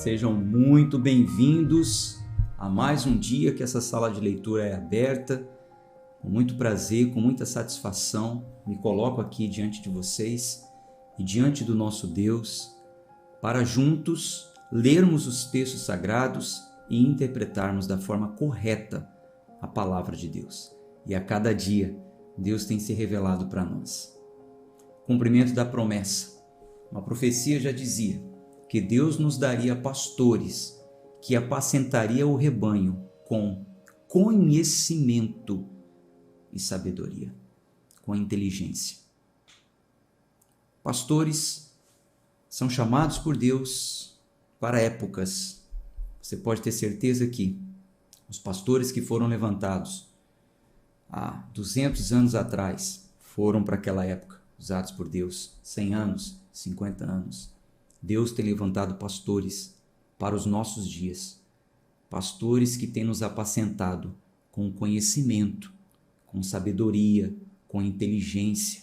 Sejam muito bem-vindos a mais um dia que essa sala de leitura é aberta. Com muito prazer, com muita satisfação, me coloco aqui diante de vocês e diante do nosso Deus para juntos lermos os textos sagrados e interpretarmos da forma correta a palavra de Deus. E a cada dia, Deus tem se revelado para nós. Cumprimento da promessa. Uma profecia já dizia que Deus nos daria pastores que apacentaria o rebanho com conhecimento e sabedoria, com inteligência. Pastores são chamados por Deus para épocas. Você pode ter certeza que os pastores que foram levantados há 200 anos atrás foram para aquela época, usados por Deus, 100 anos, 50 anos. Deus tem levantado pastores para os nossos dias, pastores que têm nos apacentado com conhecimento, com sabedoria, com inteligência,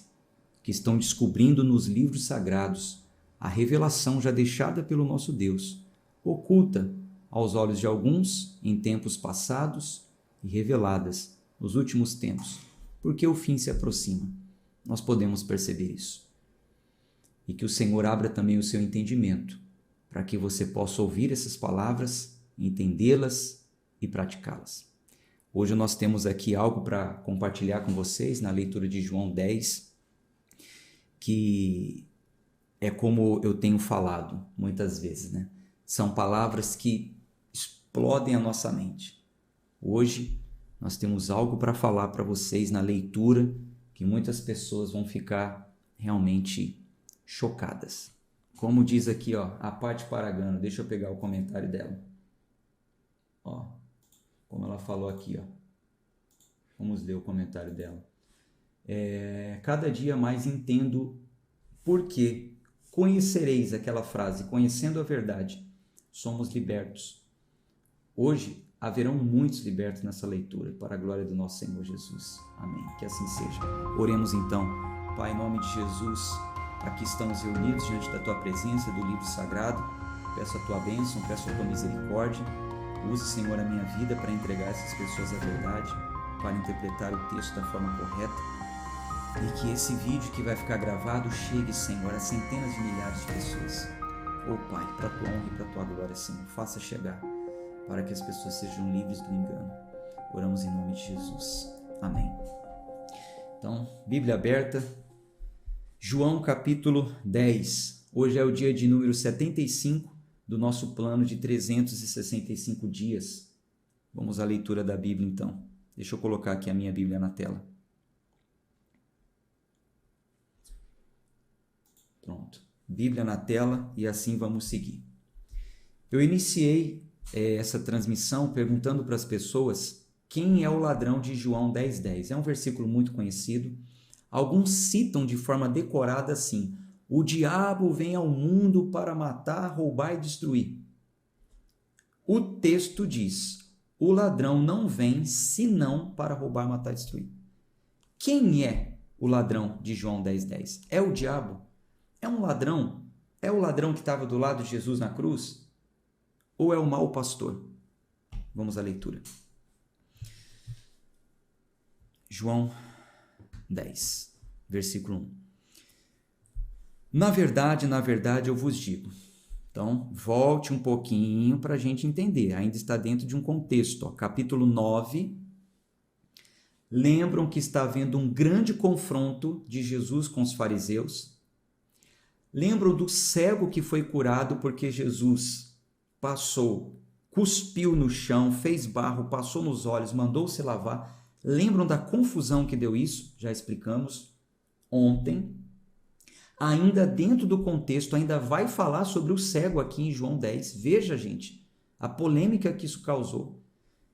que estão descobrindo nos livros sagrados a revelação já deixada pelo nosso Deus, oculta aos olhos de alguns em tempos passados e reveladas nos últimos tempos, porque o fim se aproxima. Nós podemos perceber isso. E que o Senhor abra também o seu entendimento, para que você possa ouvir essas palavras, entendê-las e praticá-las. Hoje nós temos aqui algo para compartilhar com vocês na leitura de João 10, que é como eu tenho falado muitas vezes, né? São palavras que explodem a nossa mente. Hoje nós temos algo para falar para vocês na leitura que muitas pessoas vão ficar realmente chocadas. Como diz aqui, a Paty Paragano, deixa eu pegar o comentário dela. Como ela falou aqui, vamos ler o comentário dela. Cada dia mais entendo porque conhecereis aquela frase, conhecendo a verdade, somos libertos. Hoje haverão muitos libertos nessa leitura, para a glória do nosso Senhor Jesus. Amém. Que assim seja. Oremos então. Pai, em nome de Jesus, aqui estamos reunidos diante da Tua presença, do livro sagrado. Peço a Tua bênção, peço a Tua misericórdia. Use, Senhor, a minha vida para entregar a essas pessoas a verdade, para interpretar o texto da forma correta. E que esse vídeo que vai ficar gravado chegue, Senhor, a centenas de milhares de pessoas. Pai, para a Tua honra e para a Tua glória, Senhor, faça chegar, para que as pessoas sejam livres do engano. Oramos em nome de Jesus. Amém. Então, Bíblia aberta, João capítulo 10. Hoje é o dia de número 75 do nosso plano de 365 dias. Vamos à leitura da Bíblia então. Deixa eu colocar aqui a minha Bíblia na tela. Pronto. Bíblia na tela e assim vamos seguir. Eu iniciei essa transmissão perguntando para as pessoas quem é o ladrão de João 10:10. É um versículo muito conhecido. Alguns citam de forma decorada assim: o diabo vem ao mundo para matar, roubar e destruir. O texto diz: o ladrão não vem senão para roubar, matar e destruir. Quem é o ladrão de João 10:10? É o diabo? É um ladrão? É o ladrão que estava do lado de Jesus na cruz? Ou é o mau pastor? Vamos à leitura. João 10, versículo 1. Na verdade, eu vos digo. Então, volte um pouquinho para a gente entender. Ainda está dentro de um contexto. Capítulo 9. Lembram que está havendo um grande confronto de Jesus com os fariseus? Lembram do cego que foi curado porque Jesus passou, cuspiu no chão, fez barro, passou nos olhos, mandou se lavar? Lembram da confusão que deu isso? Já explicamos ontem. Ainda dentro do contexto, ainda vai falar sobre o cego aqui em João 10. Veja, gente, a polêmica que isso causou.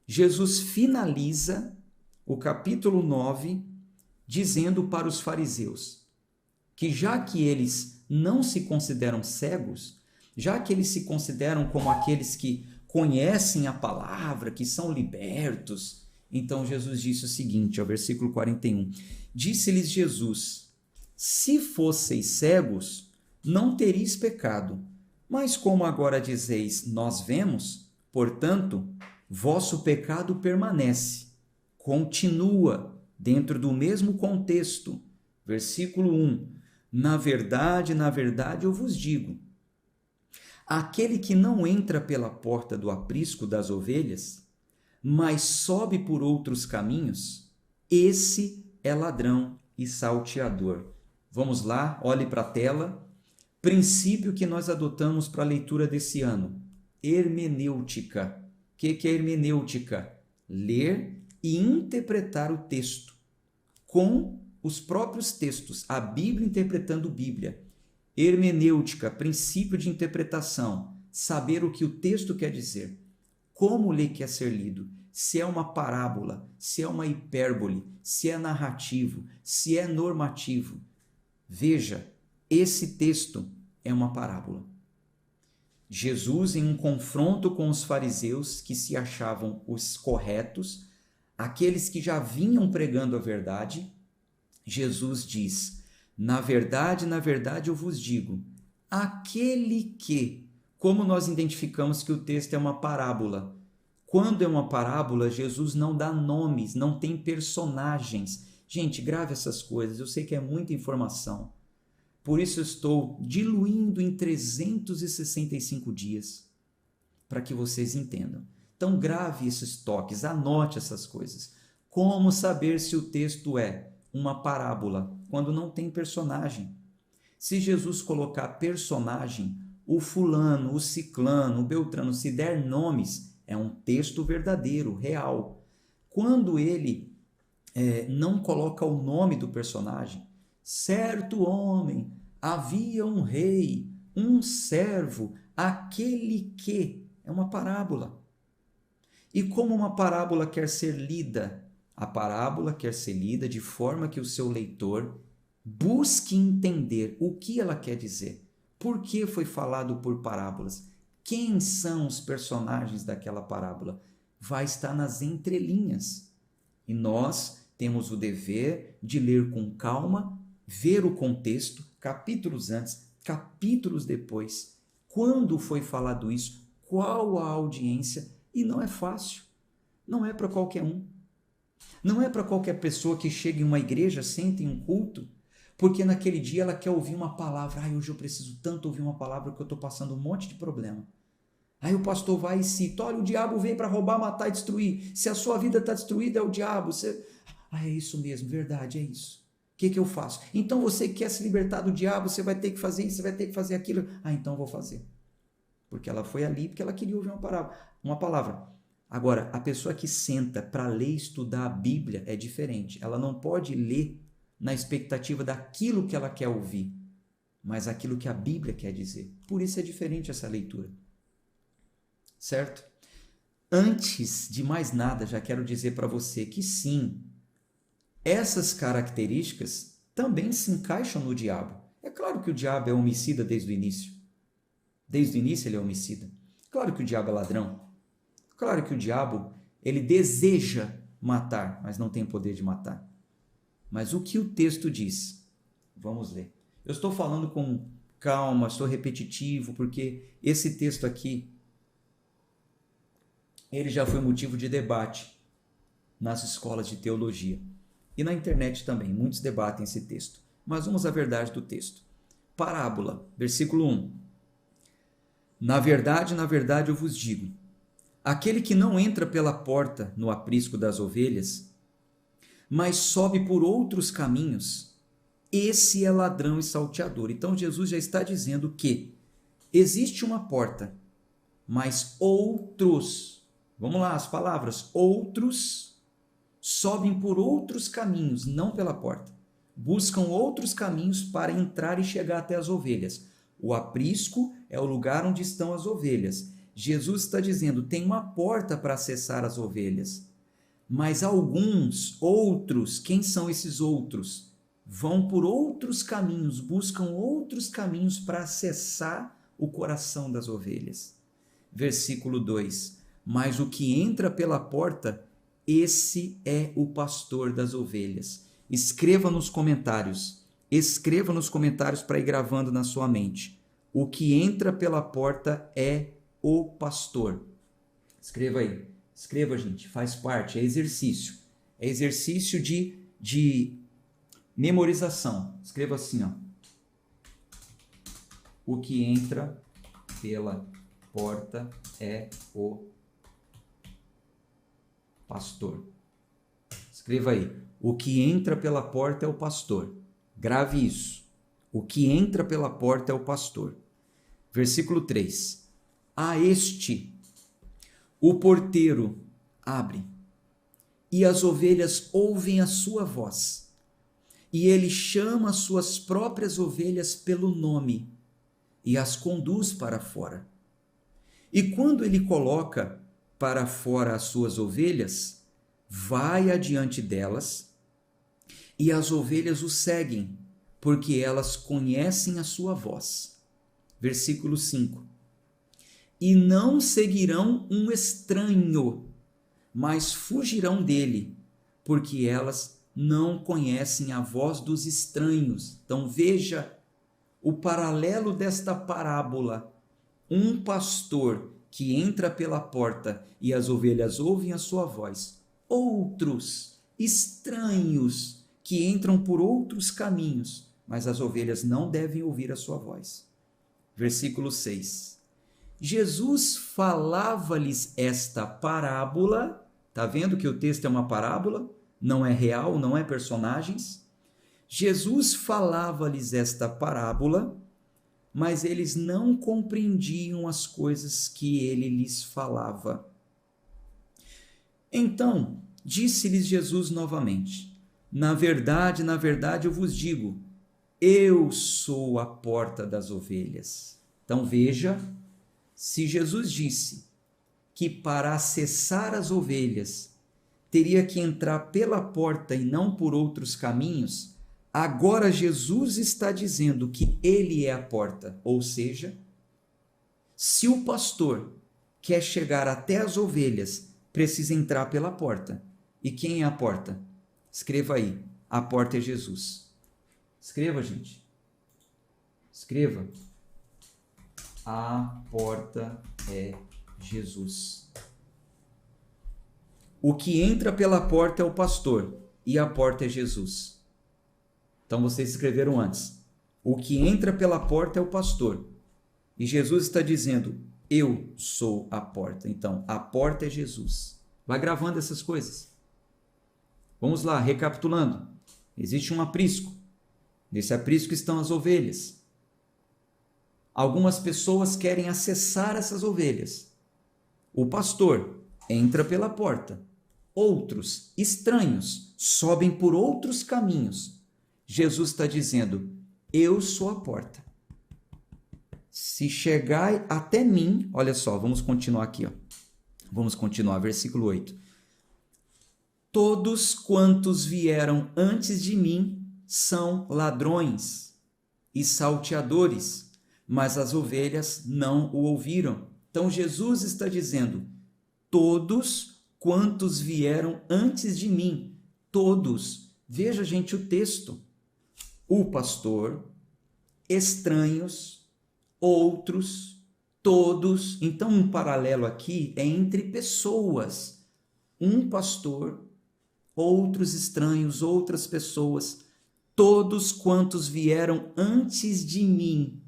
Jesus finaliza o capítulo 9 dizendo para os fariseus que já que eles não se consideram cegos, já que eles se consideram como aqueles que conhecem a palavra, que são libertos, então Jesus disse o seguinte, versículo 41, disse-lhes Jesus: se fosseis cegos, não teríeis pecado, Mas como agora dizeis, nós vemos, portanto, vosso pecado permanece, continua dentro do mesmo contexto. Versículo 1. Na verdade, eu vos digo, aquele que não entra pela porta do aprisco das ovelhas, mas sobe por outros caminhos, esse é ladrão e salteador. Vamos lá, olhe para a tela. Princípio que nós adotamos para a leitura desse ano: hermenêutica. O que é hermenêutica? Ler e interpretar o texto com os próprios textos, a Bíblia interpretando a Bíblia. Hermenêutica, princípio de interpretação, saber o que o texto quer dizer, como ler quer ser lido, se é uma parábola, se é uma hipérbole, se é narrativo, se é normativo. Veja, esse texto é uma parábola. Jesus, em um confronto com os fariseus que se achavam os corretos, aqueles que já vinham pregando a verdade, Jesus diz: na verdade, eu vos digo, aquele que... Como nós identificamos que o texto é uma parábola? Quando é uma parábola, Jesus não dá nomes, não tem personagens. Gente, grave essas coisas, eu sei que é muita informação. Por isso eu estou diluindo em 365 dias, para que vocês entendam. Então grave esses toques, anote essas coisas. Como saber se o texto é uma parábola quando não tem personagem? Se Jesus colocar personagem, o fulano, o ciclano, o beltrano, se der nomes, é um texto verdadeiro, real. Quando ele não coloca o nome do personagem, certo homem, havia um rei, um servo, aquele que... É uma parábola. E como uma parábola quer ser lida? A parábola quer ser lida de forma que o seu leitor busque entender o que ela quer dizer. Por que foi falado por parábolas? Quem são os personagens daquela parábola? Vai estar nas entrelinhas. E nós temos o dever de ler com calma, ver o contexto, capítulos antes, capítulos depois. Quando foi falado isso? Qual a audiência? E não é fácil. Não é para qualquer um. Não é para qualquer pessoa que chega em uma igreja, senta em um culto, porque naquele dia ela quer ouvir uma palavra. Hoje eu preciso tanto ouvir uma palavra que eu estou passando um monte de problema. Aí o pastor vai e cita: olha, o diabo vem para roubar, matar e destruir. Se a sua vida está destruída, é o diabo. É isso mesmo, verdade, é isso. O que eu faço? Então você quer se libertar do diabo, você vai ter que fazer isso, você vai ter que fazer aquilo. Então eu vou fazer. Porque ela foi ali porque ela queria ouvir uma palavra. Agora, a pessoa que senta para ler e estudar a Bíblia é diferente. Ela não pode ler na expectativa daquilo que ela quer ouvir, mas aquilo que a Bíblia quer dizer. Por isso é diferente essa leitura. Certo? Antes de mais nada, já quero dizer para você que sim, essas características também se encaixam no diabo. É claro que o diabo é homicida desde o início. Desde o início ele é homicida. Claro que o diabo é ladrão. Claro que o diabo, ele deseja matar, mas não tem poder de matar. Mas o que o texto diz? Vamos ler. Eu estou falando com calma, estou repetitivo, porque esse texto aqui, ele já foi motivo de debate nas escolas de teologia. E na internet também, muitos debatem esse texto. Mas vamos à verdade do texto. Parábola, versículo 1. Na verdade, eu vos digo, aquele que não entra pela porta no aprisco das ovelhas, mas sobe por outros caminhos, esse é ladrão e salteador. Então Jesus já está dizendo que existe uma porta, mas outros, vamos lá, as palavras, outros sobem por outros caminhos, não pela porta. Buscam outros caminhos para entrar e chegar até as ovelhas. O aprisco é o lugar onde estão as ovelhas. Jesus está dizendo, tem uma porta para acessar as ovelhas. Mas alguns, outros, quem são esses outros? Vão por outros caminhos, buscam outros caminhos para acessar o coração das ovelhas. Versículo 2. Mas o que entra pela porta, esse é o pastor das ovelhas. Escreva nos comentários para ir gravando na sua mente. O que entra pela porta é o pastor. Escreva aí. Escreva, gente. Faz parte. É exercício. É exercício de memorização. Escreva assim, ó. O que entra pela porta é o pastor. Escreva aí. O que entra pela porta é o pastor. Grave isso. O que entra pela porta é o pastor. Versículo 3. A este o porteiro abre, e as ovelhas ouvem a sua voz, e ele chama as suas próprias ovelhas pelo nome e as conduz para fora. E quando ele coloca para fora as suas ovelhas, vai adiante delas, e as ovelhas o seguem, porque elas conhecem a sua voz. Versículo 5. E não seguirão um estranho, mas fugirão dele, porque elas não conhecem a voz dos estranhos. Então veja o paralelo desta parábola. Um pastor que entra pela porta e as ovelhas ouvem a sua voz. Outros estranhos que entram por outros caminhos, mas as ovelhas não devem ouvir a sua voz. Versículo 6. Jesus falava-lhes esta parábola. Está vendo que o texto é uma parábola? Não é real, não é personagens. Jesus falava-lhes esta parábola, mas eles não compreendiam as coisas que ele lhes falava. Então, disse-lhes Jesus novamente: na verdade, eu vos digo, eu sou a porta das ovelhas. Então veja, se Jesus disse que para acessar as ovelhas teria que entrar pela porta e não por outros caminhos, agora Jesus está dizendo que ele é a porta, ou seja, se o pastor quer chegar até as ovelhas, precisa entrar pela porta. E quem é a porta? Escreva aí, a porta é Jesus. Escreva, gente. Escreva. A porta é Jesus. O que entra pela porta é o pastor e a porta é Jesus. Então vocês escreveram antes. O que entra pela porta é o pastor. E Jesus está dizendo, eu sou a porta. Então, a porta é Jesus. Vai gravando essas coisas. Vamos lá, recapitulando. Existe um aprisco. Nesse aprisco estão as ovelhas. Algumas pessoas querem acessar essas ovelhas. O pastor entra pela porta. Outros, estranhos, sobem por outros caminhos. Jesus está dizendo, eu sou a porta. Se chegar até mim, olha só, vamos continuar aqui, ó. Vamos continuar, versículo 8. Todos quantos vieram antes de mim são ladrões e salteadores, mas as ovelhas não o ouviram. Então Jesus está dizendo, todos quantos vieram antes de mim, todos. Veja, gente, o texto. O pastor, estranhos, outros, todos. Então, um paralelo aqui é entre pessoas. Um pastor, outros estranhos, outras pessoas, todos quantos vieram antes de mim,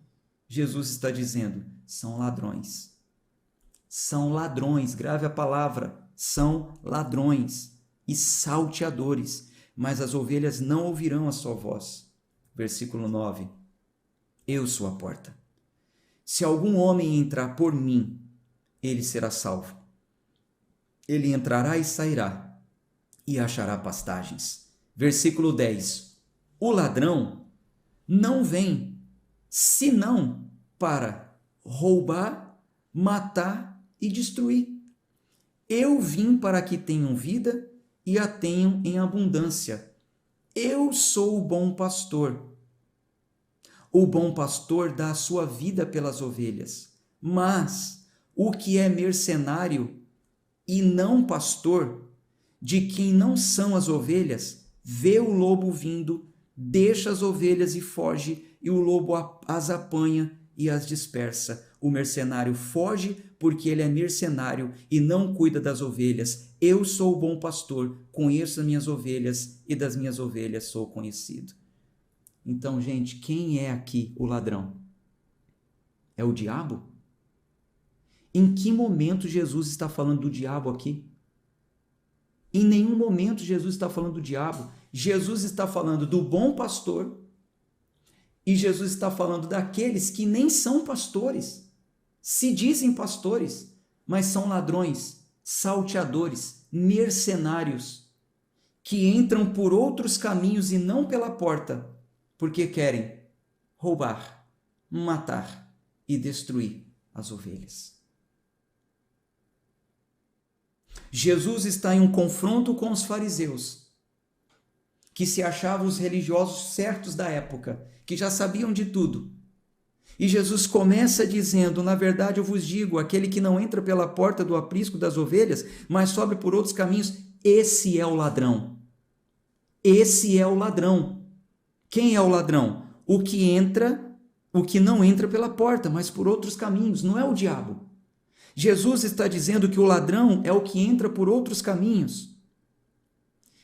Jesus está dizendo, são ladrões. São ladrões, grave a palavra, são ladrões e salteadores, mas as ovelhas não ouvirão a sua voz. Versículo 9. Eu sou a porta. Se algum homem entrar por mim, ele será salvo. Ele entrará e sairá, e achará pastagens. Versículo 10. O ladrão não vem, senão para roubar, matar e destruir. Eu vim para que tenham vida e a tenham em abundância. Eu sou o bom pastor. O bom pastor dá a sua vida pelas ovelhas, mas o que é mercenário e não pastor, de quem não são as ovelhas, vê o lobo vindo, deixa as ovelhas e foge, e o lobo as apanha e as dispersa. O mercenário foge porque ele é mercenário e não cuida das ovelhas. Eu sou o bom pastor, conheço as minhas ovelhas e das minhas ovelhas sou conhecido. Então, gente, quem é aqui o ladrão? É o diabo? Em que momento Jesus está falando do diabo aqui? Em nenhum momento Jesus está falando do diabo. Jesus está falando do bom pastor e Jesus está falando daqueles que nem são pastores, se dizem pastores, mas são ladrões, salteadores, mercenários, que entram por outros caminhos e não pela porta, porque querem roubar, matar e destruir as ovelhas. Jesus está em um confronto com os fariseus, que se achavam os religiosos certos da época, que já sabiam de tudo. E Jesus começa dizendo, na verdade eu vos digo, aquele que não entra pela porta do aprisco das ovelhas, mas sobe por outros caminhos, esse é o ladrão. Esse é o ladrão. Quem é o ladrão? O que não entra pela porta, mas por outros caminhos, não é o diabo. Jesus está dizendo que o ladrão é o que entra por outros caminhos.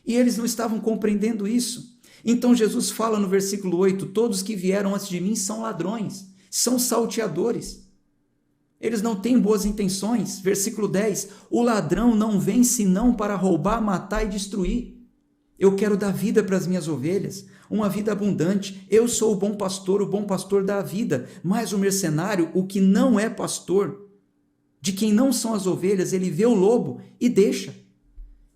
E eles não estavam compreendendo isso. Então Jesus fala no versículo 8, todos que vieram antes de mim são ladrões, são salteadores. Eles não têm boas intenções. Versículo 10, o ladrão não vem senão para roubar, matar e destruir. Eu quero dar vida para as minhas ovelhas, uma vida abundante. Eu sou o bom pastor dá a vida. Mas o mercenário, o que não é pastor, de quem não são as ovelhas, ele vê o lobo e deixa.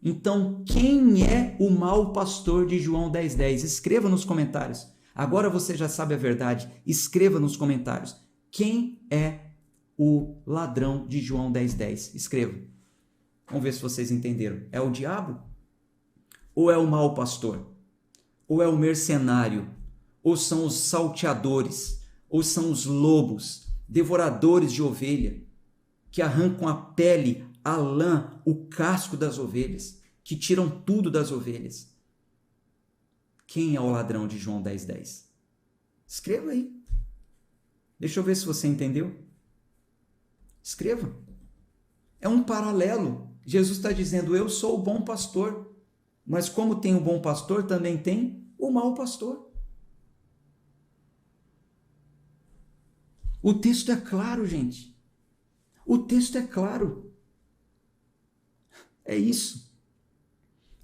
Então, quem é o mau pastor de João 10:10? Escreva nos comentários. Agora você já sabe a verdade. Escreva nos comentários. Quem é o ladrão de João 10:10? Escreva. Vamos ver se vocês entenderam. É o diabo? Ou é o mau pastor? Ou é o mercenário? Ou são os salteadores? Ou são os lobos, devoradores de ovelha, que arrancam a pele, a lã, o casco das ovelhas, que tiram tudo das ovelhas? Quem é o ladrão de João 10:10? Escreva aí. Deixa eu ver se você entendeu. Escreva. É um paralelo. Jesus está dizendo, eu sou o bom pastor. Mas como tem o bom pastor, também tem o mau pastor. O texto é claro, gente. O texto é claro. É isso.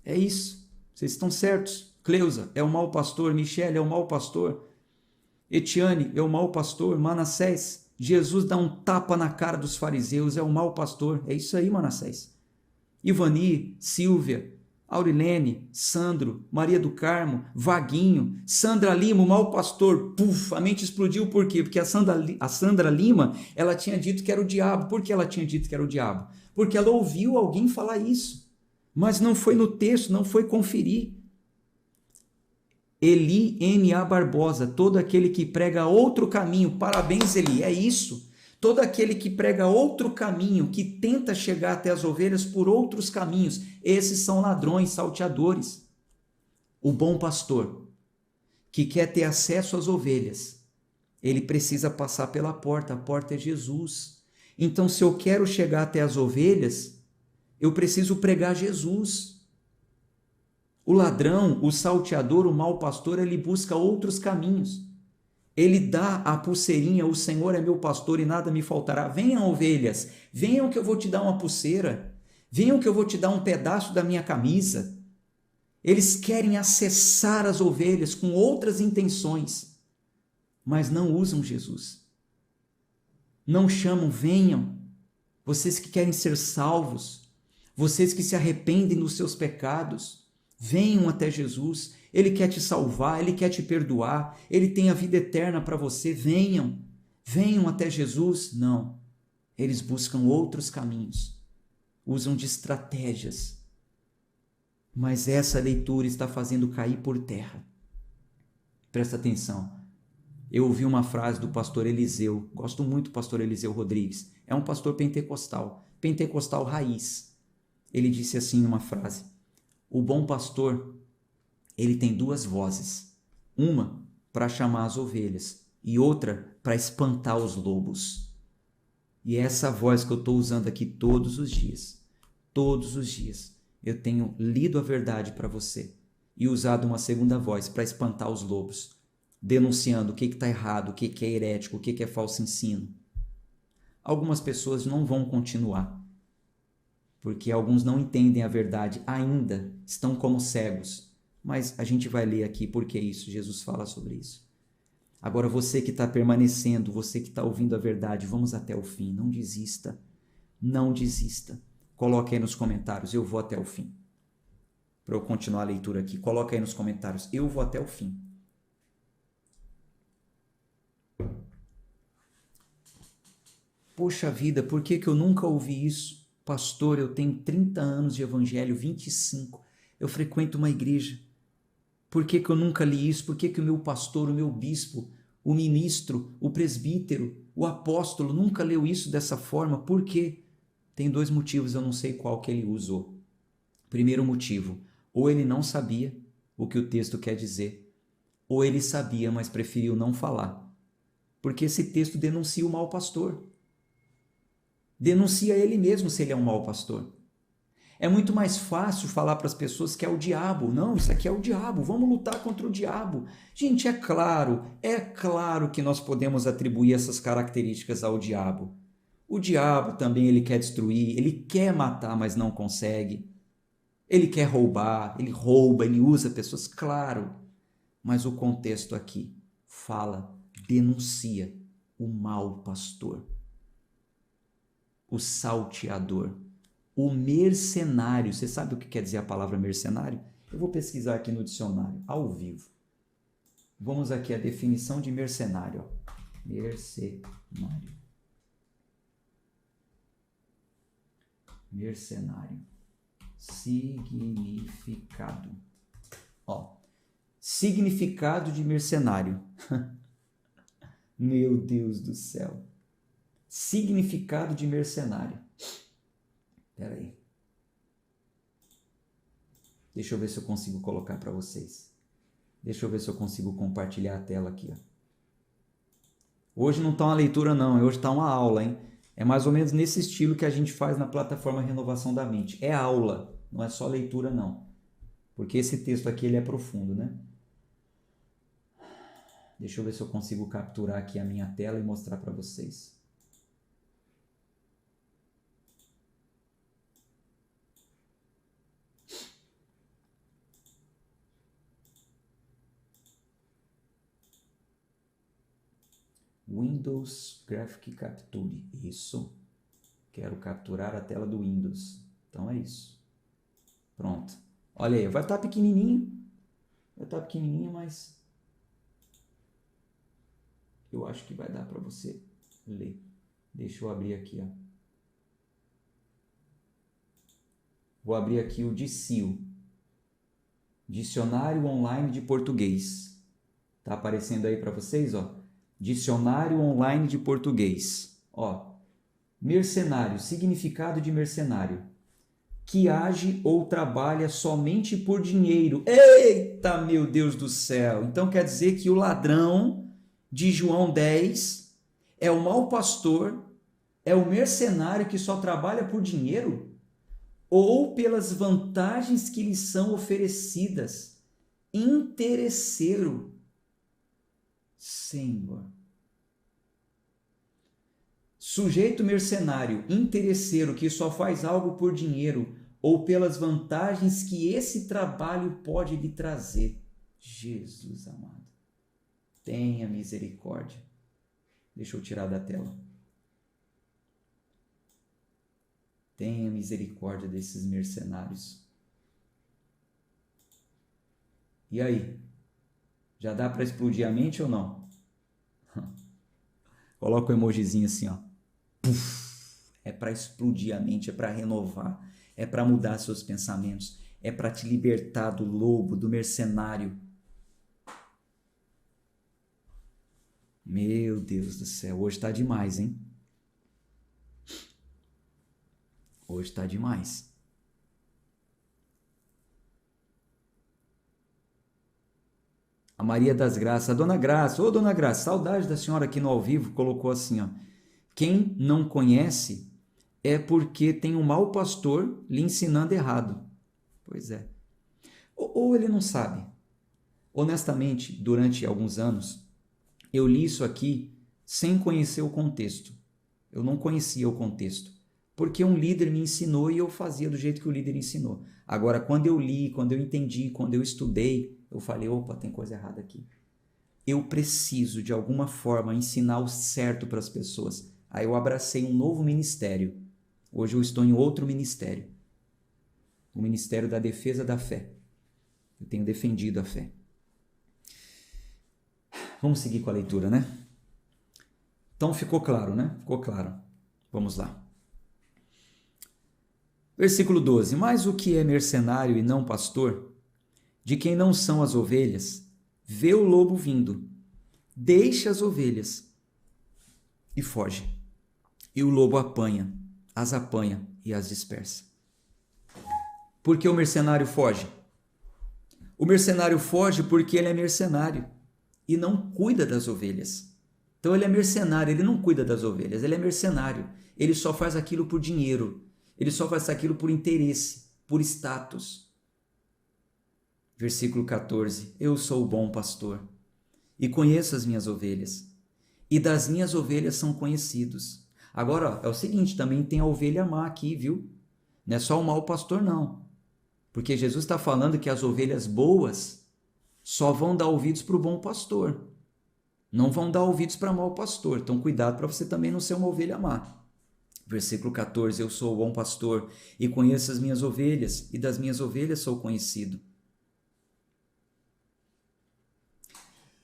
É isso. Vocês estão certos. Cleusa é o mau pastor. Michele é o mau pastor. Etiane é o mau pastor. Manassés, Jesus dá um tapa na cara dos fariseus. É o mau pastor. É isso aí, Manassés. Ivani, Silvia, Aurilene, Sandro, Maria do Carmo, Vaguinho, Sandra Lima, o mau pastor. Puf, a mente explodiu. Por quê? Porque a Sandra Lima, ela tinha dito que era o diabo. Por que ela tinha dito que era o diabo? Porque ela ouviu alguém falar isso, mas não foi no texto, não foi conferir. Eli M.A. Barbosa, todo aquele que prega outro caminho. Parabéns, Eli, é isso. Todo aquele que prega outro caminho, que tenta chegar até as ovelhas por outros caminhos, esses são ladrões, salteadores. O bom pastor, que quer ter acesso às ovelhas, ele precisa passar pela porta. A porta é Jesus. Então, se eu quero chegar até as ovelhas, eu preciso pregar Jesus. O ladrão, o salteador, o mau pastor, ele busca outros caminhos. Ele dá a pulseirinha, o Senhor é meu pastor e nada me faltará. Venham, ovelhas, venham que eu vou te dar uma pulseira. Venham que eu vou te dar um pedaço da minha camisa. Eles querem acessar as ovelhas com outras intenções, mas não usam Jesus. Não chamam, venham, vocês que querem ser salvos, vocês que se arrependem dos seus pecados, venham até Jesus. Ele quer te salvar, Ele quer te perdoar, Ele tem a vida eterna para você. Venham, venham até Jesus. Não, eles buscam outros caminhos, usam de estratégias, mas essa leitura está fazendo cair por terra. Presta atenção, eu ouvi uma frase do pastor Eliseu, gosto muito do pastor Eliseu Rodrigues, é um pastor pentecostal raiz. Ele disse assim uma frase: o bom pastor, ele tem duas vozes, uma para chamar as ovelhas e outra para espantar os lobos. E é essa voz que eu estou usando aqui todos os dias. Todos os dias. Eu tenho lido a verdade para você e usado uma segunda voz para espantar os lobos, denunciando o que está errado, o que é herético, o que é falso ensino. Algumas pessoas não vão continuar, porque alguns não entendem a verdade ainda, estão como cegos. Mas a gente vai ler aqui porque isso, Jesus fala sobre isso. Agora você que está permanecendo, você que está ouvindo a verdade, vamos até o fim, não desista, não desista. Coloque aí nos comentários, eu vou até o fim. Para eu continuar a leitura aqui, coloque aí nos comentários, eu vou até o fim. Poxa vida, por que eu nunca ouvi isso? Pastor, eu tenho 30 anos de evangelho, 25. Eu frequento uma igreja. Por que eu nunca li isso? Por que o meu pastor, o meu bispo, o ministro, o presbítero, o apóstolo nunca leu isso dessa forma? Por quê? Tem 2 motivos, eu não sei qual que ele usou. Primeiro motivo, ou ele não sabia o que o texto quer dizer, ou ele sabia, mas preferiu não falar. Porque esse texto denuncia o mau pastor. Denuncia ele mesmo se ele é um mau pastor. É muito mais fácil falar para as pessoas que é o diabo. Não, isso aqui é o diabo, vamos lutar contra o diabo. Gente, é claro que nós podemos atribuir essas características ao diabo. O diabo também ele quer destruir, ele quer matar, mas não consegue. Ele quer roubar, ele rouba, ele usa pessoas, claro. Mas o contexto aqui fala, denuncia o mau pastor, o salteador, o mercenário. Você sabe o que quer dizer a palavra mercenário? Eu vou pesquisar aqui no dicionário, ao vivo. Vamos aqui à definição de mercenário. Mercenário. Mercenário. Significado. Significado de mercenário. Meu Deus do céu. Significado de mercenário. Espera aí. Deixa eu ver se eu consigo colocar para vocês. Deixa eu ver se eu consigo compartilhar a tela aqui. Ó. Hoje não está uma leitura não, hoje está uma aula, hein? É mais ou menos nesse estilo que a gente faz na plataforma Renovação da Mente. É aula, não é só leitura não. Porque esse texto aqui ele é profundo, né? Deixa eu ver se eu consigo capturar aqui a minha tela e mostrar para vocês. Windows Graphic Capture. Isso. Quero capturar a tela do Windows. Então é isso. Pronto. Olha aí, vai estar pequenininho. Vai estar pequenininho, mas eu acho que vai dar para você ler. Deixa eu abrir aqui, ó. Vou abrir aqui o DCIO. Dicionário Online de Português. Tá aparecendo aí para vocês, ó. Dicionário Online de Português. Ó. Mercenário, significado de mercenário. Que age ou trabalha somente por dinheiro. Eita, meu Deus do céu! Então quer dizer que o ladrão de João 10 é o mau pastor, é o mercenário que só trabalha por dinheiro? Ou pelas vantagens que lhe são oferecidas? Interesseiro. Senhor. Sujeito mercenário, interesseiro, que só faz algo por dinheiro ou pelas vantagens que esse trabalho pode lhe trazer. Jesus amado, tenha misericórdia. Deixa eu tirar da tela. Tenha misericórdia desses mercenários. E aí? Já dá para explodir a mente ou não? Coloca o emojizinho assim, ó. É para explodir a mente, é para renovar, é para mudar seus pensamentos, é para te libertar do lobo, do mercenário. Meu Deus do céu, hoje está demais, hein? Hoje está demais. . A Maria das Graças, a Dona Graça, ô Dona Graça, saudade da senhora aqui no ao vivo, colocou assim, ó. Quem não conhece é porque tem um mau pastor lhe ensinando errado. Pois é. Ou ele não sabe. Honestamente, durante alguns anos, eu li isso aqui sem conhecer o contexto. Eu não conhecia o contexto. Porque um líder me ensinou e eu fazia do jeito que o líder ensinou. Agora, quando eu li, quando eu entendi, quando eu estudei, eu falei, opa, tem coisa errada aqui. Eu preciso, de alguma forma, ensinar o certo para as pessoas. Aí eu abracei um novo ministério. Hoje eu estou em outro ministério. O Ministério da Defesa da Fé. Eu tenho defendido a fé. Vamos seguir com a leitura, né? Então ficou claro, né? Ficou claro. Vamos lá. Versículo 12. Mas o que é mercenário e não pastor, de quem não são as ovelhas, vê o lobo vindo, deixa as ovelhas e foge. E o lobo as apanha e as dispersa. Por que o mercenário foge? O mercenário foge porque ele é mercenário e não cuida das ovelhas. Então ele é mercenário, ele não cuida das ovelhas, ele é mercenário. Ele só faz aquilo por dinheiro, ele só faz aquilo por interesse, por status. Versículo 14. Eu sou o bom pastor e conheço as minhas ovelhas, e das minhas ovelhas são conhecidos. Agora, ó, é o seguinte, também tem a ovelha má aqui, viu? Não é só o mau pastor, não. Porque Jesus está falando que as ovelhas boas só vão dar ouvidos para o bom pastor. Não vão dar ouvidos para o mau pastor. Então, cuidado para você também não ser uma ovelha má. Versículo 14. Eu sou o bom pastor e conheço as minhas ovelhas, e das minhas ovelhas sou conhecido.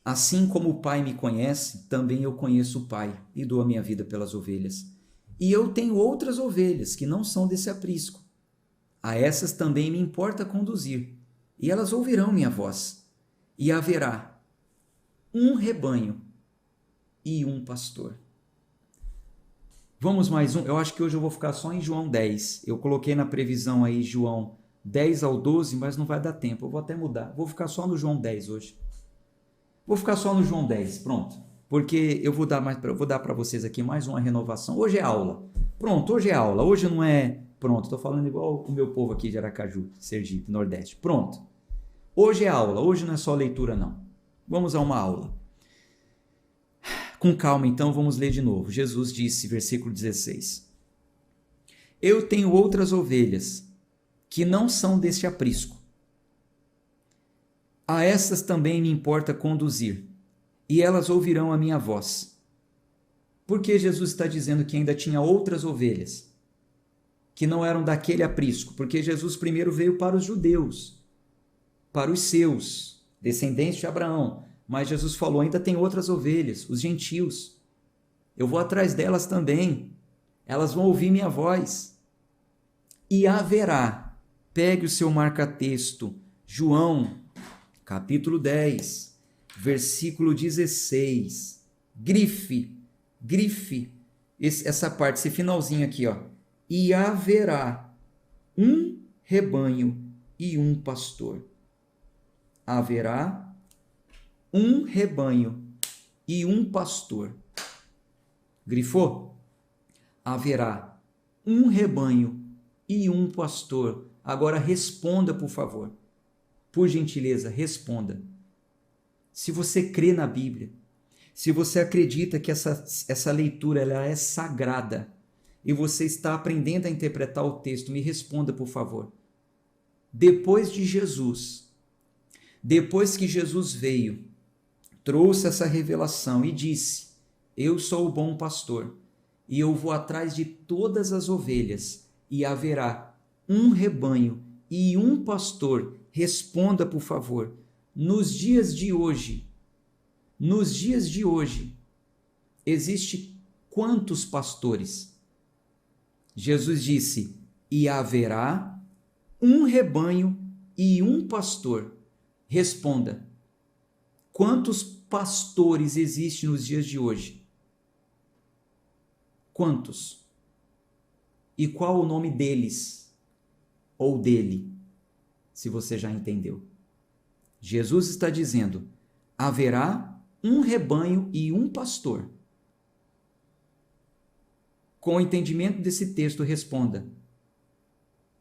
Assim como o Pai me conhece, também eu conheço o Pai e dou a minha vida pelas ovelhas. E eu tenho outras ovelhas que não são desse aprisco. A essas também me importa conduzir, e elas ouvirão minha voz. E haverá um rebanho e um pastor. Vamos mais um. Eu acho que hoje eu vou ficar só em João 10. Eu coloquei na previsão aí João 10 ao 12, mas não vai dar tempo. Eu vou até mudar. Vou ficar só no João 10 hoje. Vou ficar só no João 10, pronto. Porque eu vou dar para vocês aqui mais uma renovação. Hoje é aula. Pronto, hoje é aula. Hoje não é... Pronto, estou falando igual o meu povo aqui de Aracaju, Sergipe, Nordeste. Pronto. Hoje é aula. Hoje não é só leitura, não. Vamos a uma aula. Com calma, então, vamos ler de novo. Jesus disse, versículo 16. Eu tenho outras ovelhas que não são deste aprisco. A essas também me importa conduzir, e elas ouvirão a minha voz. Por que Jesus está dizendo que ainda tinha outras ovelhas que não eram daquele aprisco? Porque Jesus primeiro veio para os judeus, para os seus, descendentes de Abraão. Mas Jesus falou, ainda tem outras ovelhas, os gentios. Eu vou atrás delas também. Elas vão ouvir minha voz. E haverá, pegue o seu marca-texto, João, capítulo 10, versículo 16. Grife essa parte, esse finalzinho aqui, ó. E haverá um rebanho e um pastor. Haverá um rebanho e um pastor. Grifou? Haverá um rebanho e um pastor. Agora responda, por favor. Por gentileza, responda. Se você crê na Bíblia, se você acredita que essa leitura ela é sagrada e você está aprendendo a interpretar o texto, me responda, por favor. Depois de Jesus, depois que Jesus veio, trouxe essa revelação e disse, eu sou o bom pastor e eu vou atrás de todas as ovelhas e haverá um rebanho e um pastor. Responda, por favor. Nos dias de hoje, existe quantos pastores? Jesus disse, e haverá um rebanho e um pastor. Responda. Quantos pastores existem nos dias de hoje? Quantos? E qual o nome deles? Ou dele? Se você já entendeu. Jesus está dizendo, haverá um rebanho e um pastor. Com o entendimento desse texto, responda: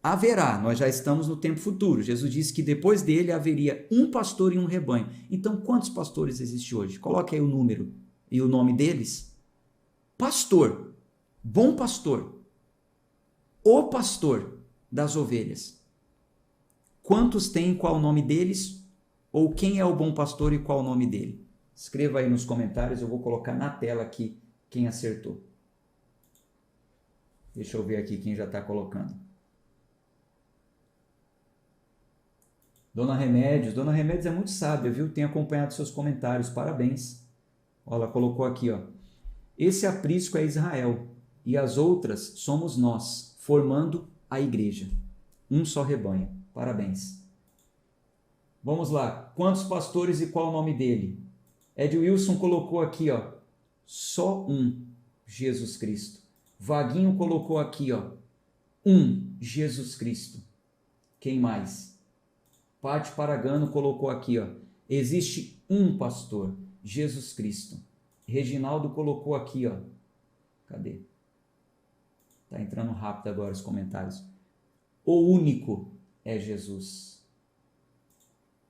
haverá, nós já estamos no tempo futuro. Jesus disse que depois dele haveria um pastor e um rebanho. Então, quantos pastores existem hoje? Coloque aí o número e o nome deles. Pastor, bom pastor, o pastor das ovelhas. Quantos tem, qual o nome deles? Ou quem é o bom pastor e qual o nome dele? Escreva aí nos comentários, eu vou colocar na tela aqui quem acertou. Deixa eu ver aqui quem já está colocando. Dona Remédios é muito sábia, viu? Tem acompanhado seus comentários, parabéns. Olha, ela colocou aqui, ó. Esse aprisco é Israel e as outras somos nós, formando a igreja. Um só rebanho. Parabéns. Vamos lá. Quantos pastores e qual o nome dele? Ed Wilson colocou aqui, ó. Só um, Jesus Cristo. Vaguinho colocou aqui, ó. Um, Jesus Cristo. Quem mais? Pati Paragano colocou aqui, ó. Existe um pastor, Jesus Cristo. Reginaldo colocou aqui, ó. Cadê? Tá entrando rápido agora os comentários. O único é Jesus.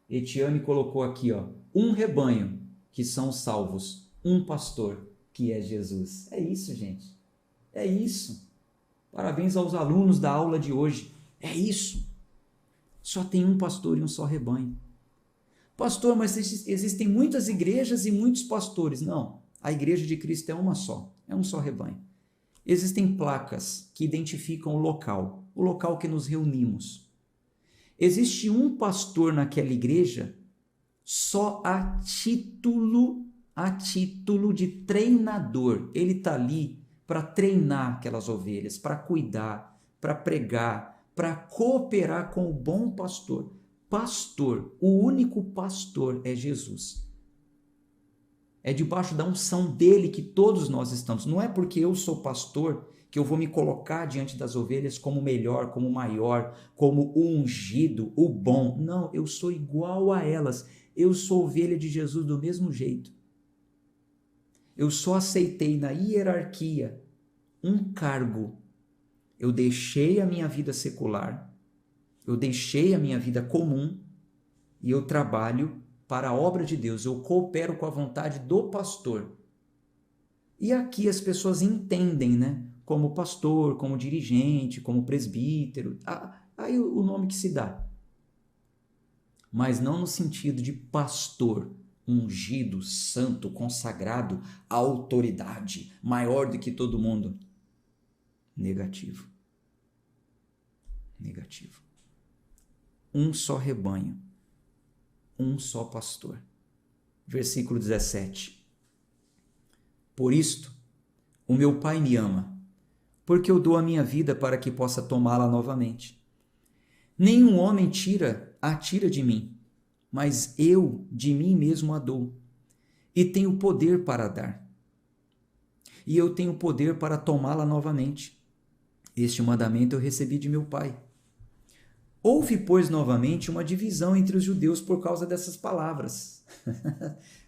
Etiane colocou aqui, ó. Um rebanho, que são salvos. Um pastor, que é Jesus. É isso, gente. É isso. Parabéns aos alunos da aula de hoje. É isso. Só tem um pastor e um só rebanho. Pastor, mas existem muitas igrejas e muitos pastores. Não, a igreja de Cristo é uma só, é um só rebanho. Existem placas que identificam o local que nos reunimos. Existe um pastor naquela igreja só a título de treinador. Ele está ali para treinar aquelas ovelhas, para cuidar, para pregar, para cooperar com o bom pastor. Pastor, o único pastor é Jesus. É debaixo da unção dele que todos nós estamos. Não é porque eu sou pastor que eu vou me colocar diante das ovelhas como melhor, como maior, como o ungido, o bom. Não, eu sou igual a elas. Eu sou ovelha de Jesus do mesmo jeito. Eu só aceitei na hierarquia um cargo. Eu deixei a minha vida secular, eu deixei a minha vida comum e eu trabalho para a obra de Deus. Eu coopero com a vontade do pastor. E aqui as pessoas entendem, né? Como pastor, como dirigente, como presbítero. Aí o nome que se dá. Mas não no sentido de pastor, ungido, santo, consagrado, autoridade, maior do que todo mundo. Negativo. Negativo. Um só rebanho. Um só pastor. Versículo 17. Por isto, o meu Pai me ama, porque eu dou a minha vida para que possa tomá-la novamente. Nenhum homem a tira de mim, mas eu de mim mesmo a dou, e tenho poder para dar. E eu tenho poder para tomá-la novamente. Este mandamento eu recebi de meu Pai. Houve, pois, novamente uma divisão entre os judeus por causa dessas palavras.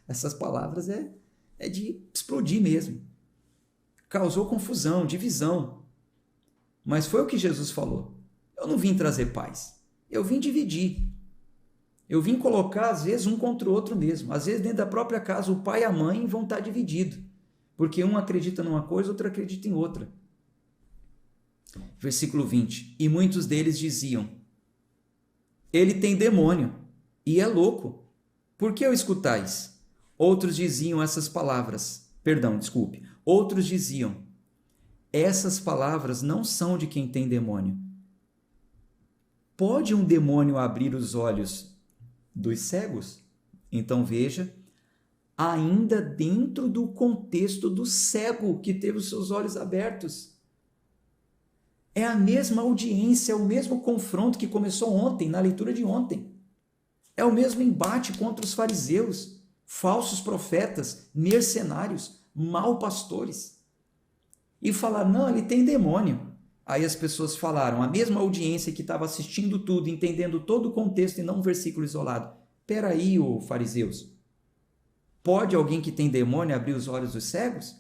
Essas palavras é de explodir mesmo. Causou confusão, divisão. Mas foi o que Jesus falou. Eu não vim trazer paz. Eu vim dividir. Eu vim colocar, às vezes, um contra o outro mesmo. Às vezes, dentro da própria casa, o pai e a mãe vão estar divididos. Porque um acredita numa coisa, outro acredita em outra. Versículo 20. E muitos deles diziam: ele tem demônio e é louco. Por que o escutais? Outros diziam essas palavras. Outros diziam: essas palavras não são de quem tem demônio. Pode um demônio abrir os olhos dos cegos? Então veja, ainda dentro do contexto do cego que teve os seus olhos abertos. É a mesma audiência, é o mesmo confronto que começou ontem, na leitura de ontem. É o mesmo embate contra os fariseus, falsos profetas, mercenários, mal pastores. E falar, não, ele tem demônio. Aí as pessoas falaram, a mesma audiência que estava assistindo tudo, entendendo todo o contexto e não um versículo isolado. Peraí, ô fariseus, Pode alguém que tem demônio abrir os olhos dos cegos?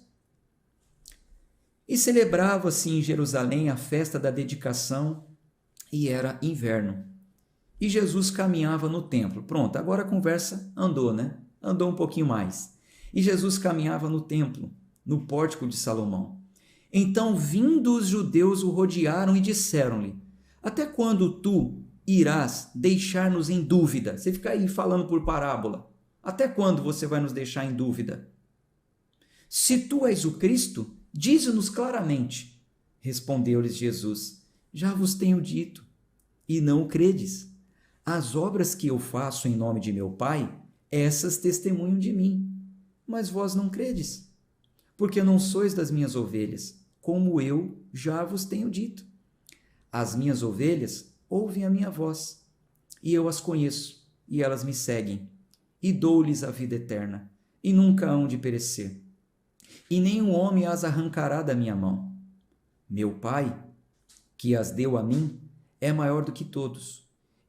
E celebrava-se em Jerusalém a festa da dedicação e era inverno. E Jesus caminhava no templo. Pronto, agora a conversa andou, né? Andou um pouquinho mais. E Jesus caminhava no templo, no pórtico de Salomão. Então, vindo os judeus, o rodearam e disseram-lhe: até quando tu irás deixar-nos em dúvida? Você fica aí falando por parábola. Até quando você vai nos deixar em dúvida? Se tu és o Cristo, dize-nos claramente. Respondeu-lhes Jesus: já vos tenho dito, e não o credes. As obras que eu faço em nome de meu Pai, essas testemunham de mim, mas vós não credes, porque não sois das minhas ovelhas, como eu já vos tenho dito. As minhas ovelhas ouvem a minha voz, e eu as conheço, e elas me seguem, e dou-lhes a vida eterna, e nunca hão de perecer, e nenhum homem as arrancará da minha mão. Meu Pai, que as deu a mim, é maior do que todos,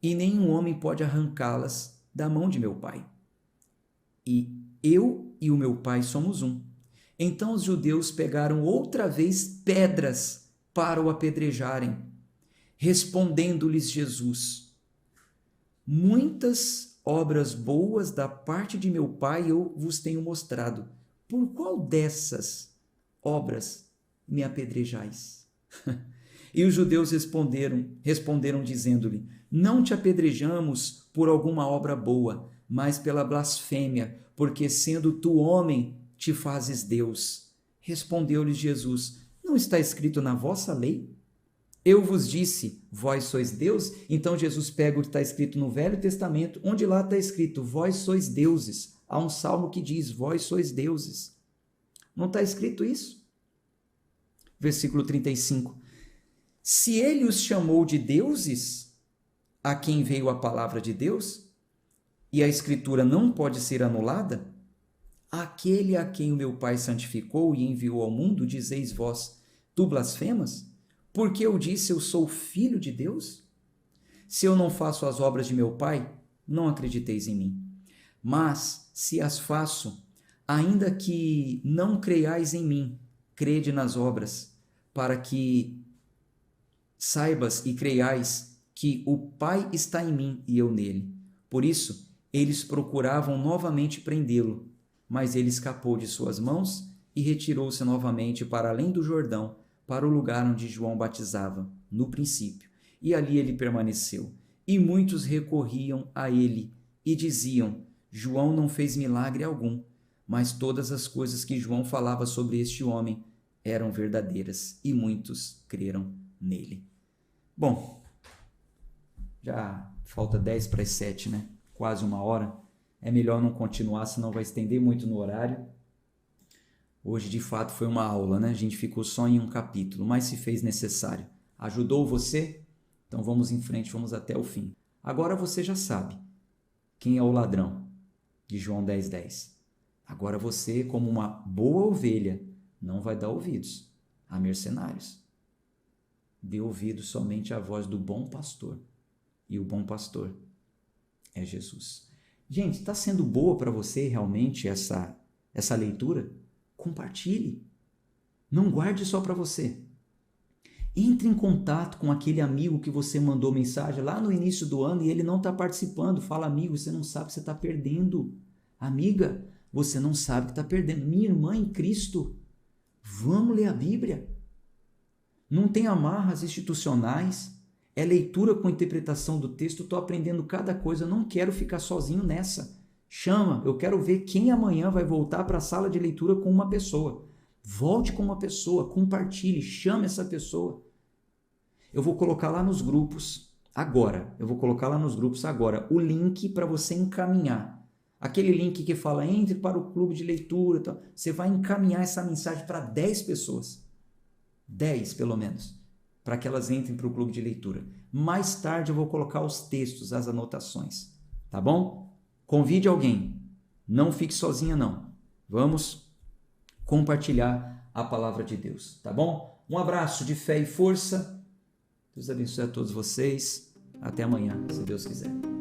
e nenhum homem pode arrancá-las da mão de meu Pai. E eu e o meu Pai somos um. Então os judeus pegaram outra vez pedras para o apedrejarem. Respondendo-lhes Jesus: muitas obras boas da parte de meu Pai eu vos tenho mostrado. Por qual dessas obras me apedrejais? E os judeus responderam dizendo-lhe: não te apedrejamos por alguma obra boa, mas pela blasfêmia, porque sendo tu homem, te fazes Deus. Respondeu-lhes Jesus: não está escrito na vossa lei? Eu vos disse, vós sois Deus? Então Jesus pega o que está escrito no Velho Testamento, onde lá está escrito, vós sois deuses. Há um salmo que diz, vós sois deuses. Não está escrito isso? Versículo 35. Se ele os chamou de deuses, a quem veio a palavra de Deus, e a Escritura não pode ser anulada, aquele a quem o meu Pai santificou e enviou ao mundo, dizeis vós, tu blasfemas? Porque eu disse, eu sou filho de Deus? Se eu não faço as obras de meu Pai, não acrediteis em mim. Mas, se as faço, ainda que não creiais em mim, crede nas obras, para que saibas e creiais que o Pai está em mim e eu nele. Por isso, eles procuravam novamente prendê-lo, mas ele escapou de suas mãos e retirou-se novamente para além do Jordão, para o lugar onde João batizava, no princípio. E ali ele permaneceu. E muitos recorriam a ele e diziam, João não fez milagre algum, mas todas as coisas que João falava sobre este homem eram verdadeiras, e muitos creram nele. Bom, já falta 10 para as 7, né? Quase uma hora. É melhor não continuar, senão vai estender muito no horário. Hoje, de fato, foi uma aula, né? A gente ficou só em um capítulo, mas se fez necessário. Ajudou você? Então vamos em frente, vamos até o fim. Agora você já sabe quem é o ladrão de João 10:10. Agora você, como uma boa ovelha, não vai dar ouvidos a mercenários. Dê ouvido somente à voz do bom pastor. E o bom pastor é Jesus. Gente, está sendo boa para você realmente essa leitura? Compartilhe. Não guarde só para você. Entre em contato com aquele amigo que você mandou mensagem lá no início do ano e ele não está participando. Fala, amigo, você não sabe que você está perdendo. Amiga, você não sabe que está perdendo. Minha irmã em Cristo, vamos ler a Bíblia. Não tem amarras institucionais. É leitura com interpretação do texto. Estou aprendendo cada coisa. Não quero ficar sozinho nessa. Chama, eu quero ver quem amanhã vai voltar para a sala de leitura com uma pessoa. Volte com uma pessoa, compartilhe, chame essa pessoa. Eu vou colocar lá nos grupos agora. O link para você encaminhar. Aquele link que fala entre para o clube de leitura. Tal. Você vai encaminhar essa mensagem para 10 pessoas. 10 pelo menos. Para que elas entrem para o clube de leitura. Mais tarde eu vou colocar os textos, as anotações. Tá bom? Convide alguém. Não fique sozinha, não. Vamos compartilhar a palavra de Deus, tá bom? Um abraço de fé e força. Deus abençoe a todos vocês. Até amanhã, se Deus quiser.